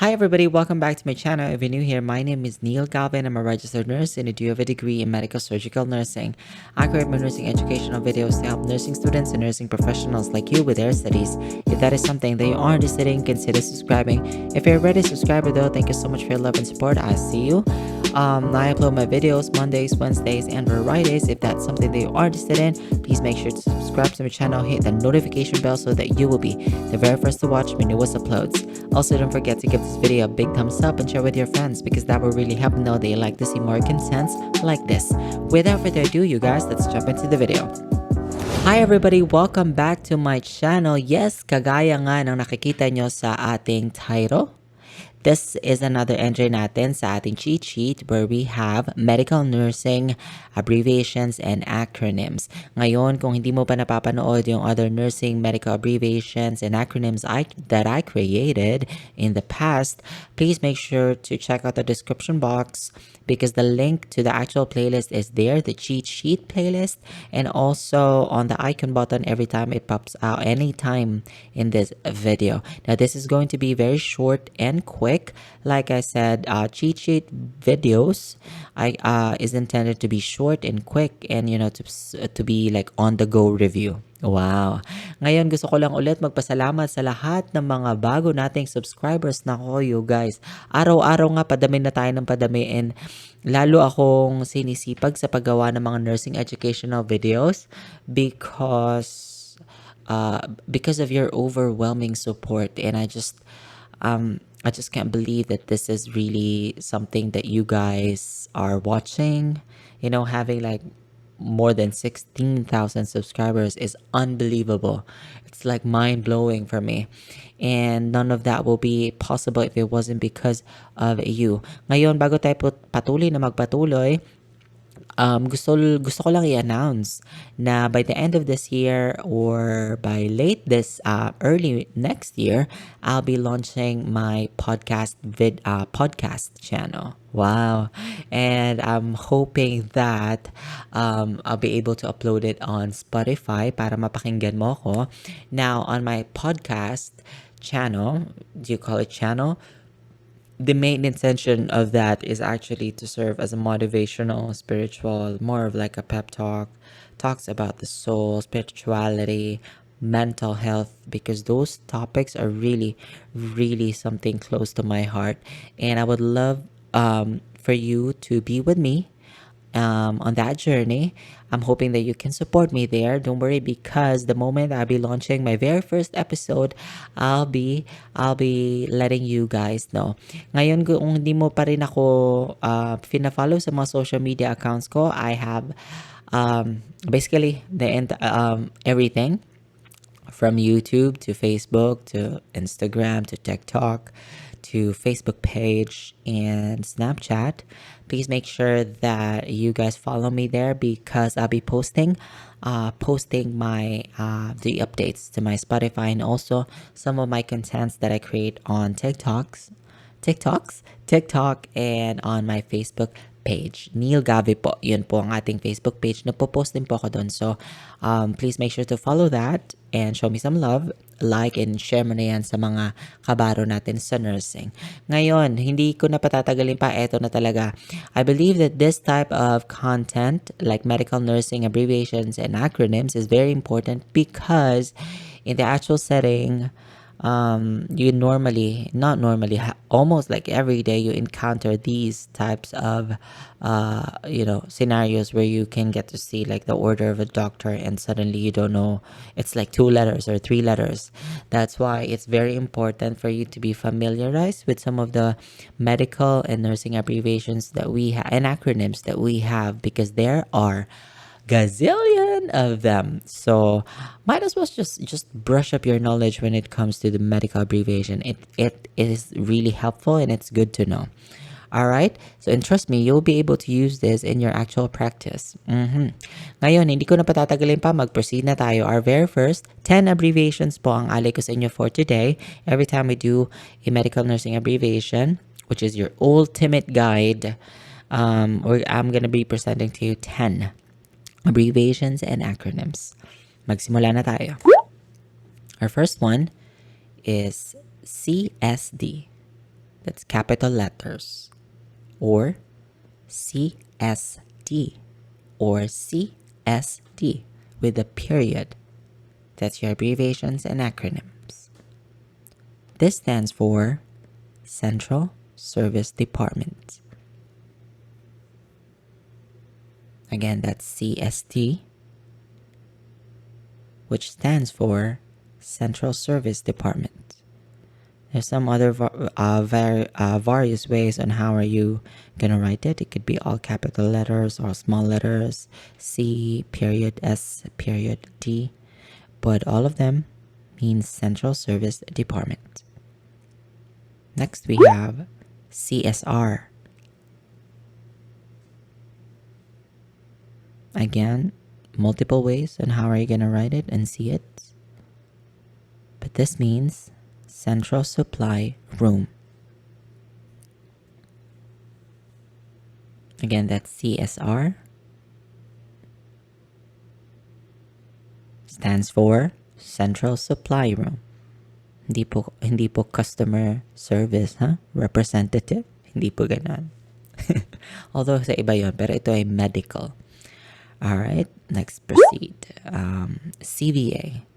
Hi everybody, welcome back to my channel. If you're new here, my name is Neil Galve and I'm a registered nurse and I do have a degree in medical surgical nursing. I create my nursing educational videos to help nursing students and nursing professionals like you with their studies. If that is something that you are interested in, consider subscribing. If you're already a subscriber though, thank you so much for your love and support. I see you. I upload my videos Mondays, Wednesdays, and Fridays. If that's something that you are interested in, please make sure to subscribe to my channel, hit the notification bell so that you will be the very first to watch my newest uploads. Also, don't forget to give this video a big thumbs up and share with your friends because that will really help know they like to see more contents like this. Without further ado, you guys, let's jump into the video. Hi everybody! Welcome back to my channel. Yes, kagaya nga ng nakikita nyo sa ating title. This is another entry natin sa ating cheat sheet where we have medical nursing, abbreviations, and acronyms. Ngayon, kung hindi mo pa napapanood yung other nursing, medical abbreviations, and acronyms that I created in the past, please make sure to check out the description box because the link to the actual playlist is there, the cheat sheet playlist, and also on the icon button every time it pops out, anytime in this video. Now, this is going to be very short and quick. Like I said, cheat sheet videos is intended to be short and quick and to be like on the go review. Wow. Ngayon gusto ko lang ulit magpasalamat sa lahat ng mga bago nating subscribers na ko, you guys. Araw-araw nga padami na tayo ng padami and lalo akong sinisipag sa paggawa ng mga nursing educational videos because of your overwhelming support, and I just can't believe that this is really something that you guys are watching. Having like more than 16,000 subscribers is unbelievable. It's like mind-blowing for me. And none of that will be possible if it wasn't because of you. Ngayon, bago tayo patuloy na magpatuloy, gusto ko lang i-announce na by the end of this year or by late this early next year, I'll be launching my podcast channel. Wow. And I'm hoping that I'll be able to upload it on Spotify para mapakinggan mo ko. Now, on my podcast channel, do you call it channel? The main intention of that is actually to serve as a motivational, spiritual, more of like a pep talk, talks about the soul, spirituality, mental health, because those topics are really, really something close to my heart. And I would love for you to be with me on that journey. I'm hoping that you can support me there. Don't worry, because the moment I'll be launching my very first episode, I'll be letting you guys know. Ngayon, kung hindi mo pa rin ako fina-follow sa mga social media accounts ko, I have basically everything from YouTube to Facebook to Instagram to TikTok to Facebook page and Snapchat. Please make sure that you guys follow me there because I'll be posting my the updates to my Spotify and also some of my contents that I create on TikTok and on my Facebook page. Neil Galve po. Yun po ang ating Facebook page. Nagpo-post din po ako doon. So, please make sure to follow that and show me some love. Like and share mo na yan sa mga kabaro natin sa nursing. Ngayon, hindi ko na patatagalin pa. Eto na talaga. I believe that this type of content, like medical nursing, abbreviations, and acronyms is very important because in the actual setting, you almost like every day you encounter these types of scenarios where you can get to see like the order of a doctor and suddenly you don't know, it's like 2 letters or 3 letters. That's why it's very important for you to be familiarized with some of the medical and nursing abbreviations that we have and acronyms that we have, because there are gazillion of them. So might as well just brush up your knowledge when it comes to the medical abbreviation. It is really helpful and it's good to know. Alright? So, and trust me, you'll be able to use this in your actual practice. Ngayon, hindi ko na patatagalin pa, mag-proceed na tayo. Our very first 10 abbreviations po ang alay ko sa inyo for today. Every time we do a medical nursing abbreviation, which is your ultimate guide, I'm gonna be presenting to you 10 abbreviations and acronyms. Magsimula na tayo. Our first one is CSD. that's capital letters, or CSD, or CSD with a period. That's your abbreviations and acronyms. This stands for Central Service Department. Again, that's CSD, which stands for Central Service Department. There's some other various ways on how are you gonna write it. It could be all capital letters or small letters, C period S period D, but all of them means Central Service Department. Next we have CSR. Again, multiple ways on how are you gonna write it and see it, but this means Central Supply Room. Again, that's CSR. Stands for Central Supply Room. Hindi po customer service, representative. Hindi po ganon. Although sa iba yun, pero ito ay medical. Alright, next proceed. CVA.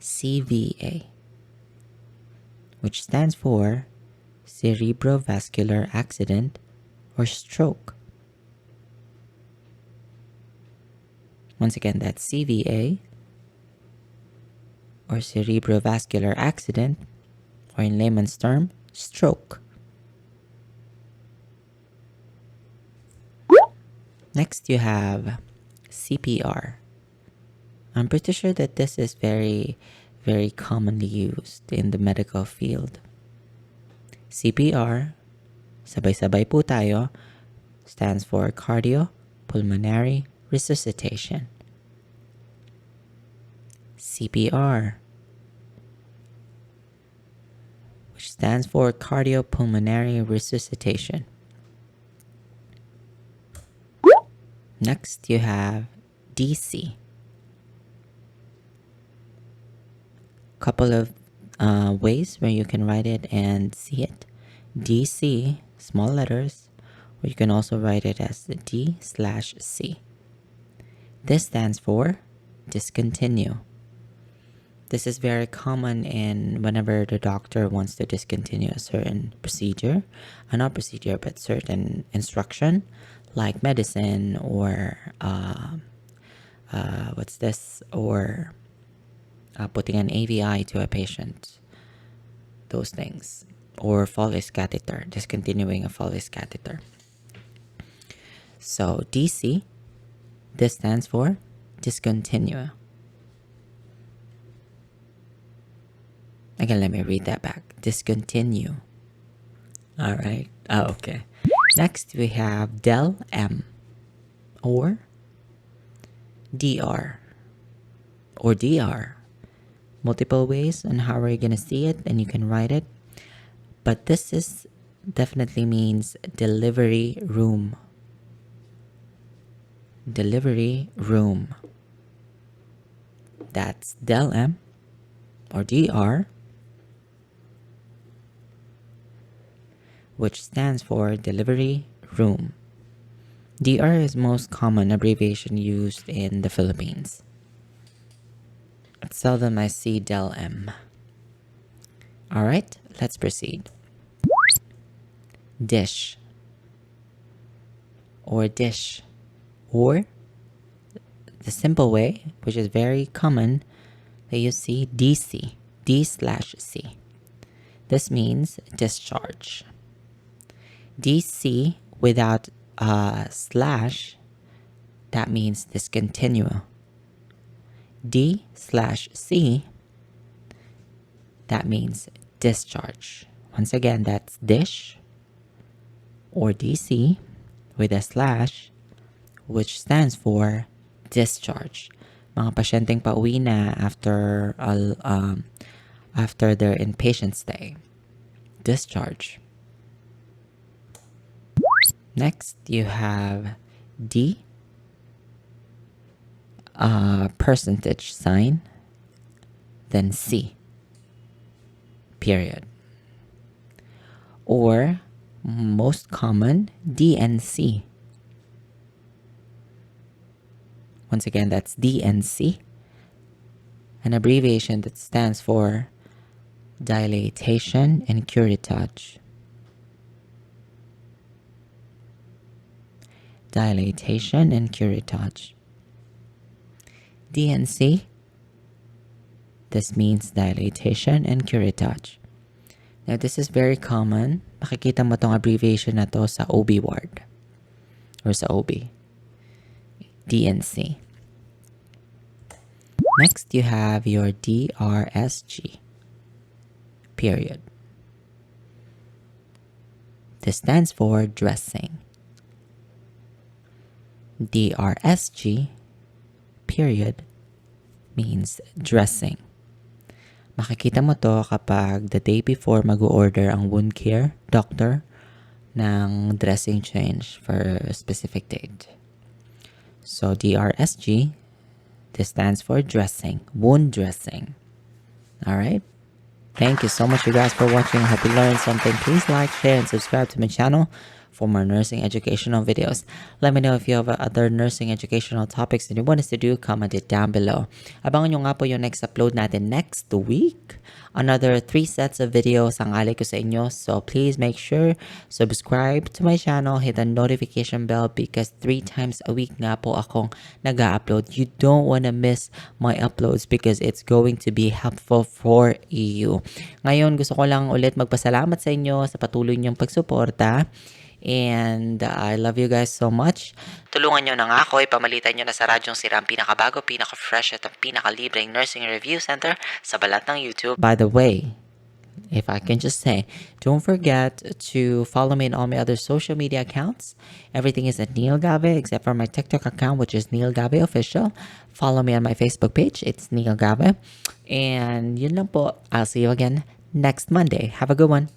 CVA, which stands for cerebrovascular accident or stroke. Once again, that's CVA, or cerebrovascular accident, or in layman's term, stroke. Next you have CPR. I'm pretty sure that this is very, very commonly used in the medical field. CPR, sabay-sabay po tayo, stands for cardiopulmonary resuscitation. CPR, which stands for cardiopulmonary resuscitation. Next, you have DC. Couple of ways where you can write it and see it. DC, small letters, or you can also write it as D/C. This stands for discontinue. This is very common in whenever the doctor wants to discontinue a certain procedure, not procedure, but certain instruction, like medicine or or putting an AVI to a patient, those things, or Foley's catheter, discontinuing a Foley's catheter. So DC, this stands for discontinue. Again, let me read that back. Discontinue. All right. Okay. Next, we have DEL-M, or DR, or DR. Multiple ways on how are you going to see it, and you can write it. But this is definitely means delivery room. Delivery room. That's DEL-M, or DR, which stands for delivery room. DR is most common abbreviation used in the Philippines. It's seldom I see DEL-M. Alright, let's proceed. Dish, or dish, or the simple way, which is very common, that you see DC, D/C. This means discharge. DC without a slash, that means discontinue. D/C, that means discharge. Once again, that's dish or DC with a slash, which stands for discharge. Mga pasyenteng pauwi na after their inpatient stay. Discharge. Next, you have D, %, then C, period. or most common, DNC. Once again, that's DNC, an abbreviation that stands for dilatation and curettage. Dilatation and curettage. DNC, this means dilatation and curettage. Now, this is very common. Makikita mo tong abbreviation na to sa OB ward or sa OB. DNC. Next, you have your DRSG, period. This stands for dressing. DRSG, period, means dressing. Makikita mo to kapag the day before mag-order ang wound care doctor ng dressing change for a specific date. So, DRSG, this stands for dressing, wound dressing. Alright? Thank you so much, you guys, for watching. I hope you learned something. Please like, share, and subscribe to my channel for more nursing educational videos. Let me know if you have other nursing educational topics that you want us to do. Comment it down below. Abangan nyo nga po yung next upload natin next week. Another 3 sets of videos ang alay ko sa inyo. So please make sure subscribe to my channel. Hit the notification bell because 3 times a week nga po akong nag-upload. You don't want to miss my uploads because it's going to be helpful for you. Ngayon, gusto ko lang ulit magpasalamat sa inyo sa patuloy niyong pagsuporta. And I love you guys so much. Tulungan nyo na nga ako, ipamalitan nyo na sa Radyong Sira ang pinakabago, pinaka-fresh at ang pinaka-libreng nursing review center sa balat ng YouTube. By the way, if I can just say, don't forget to follow me on all my other social media accounts. Everything is at Neil Galve except for my TikTok account, which is Neil Galve Official. Follow me on my Facebook page. It's Neil Galve. And yun lang po. I'll see you again next Monday. Have a good one.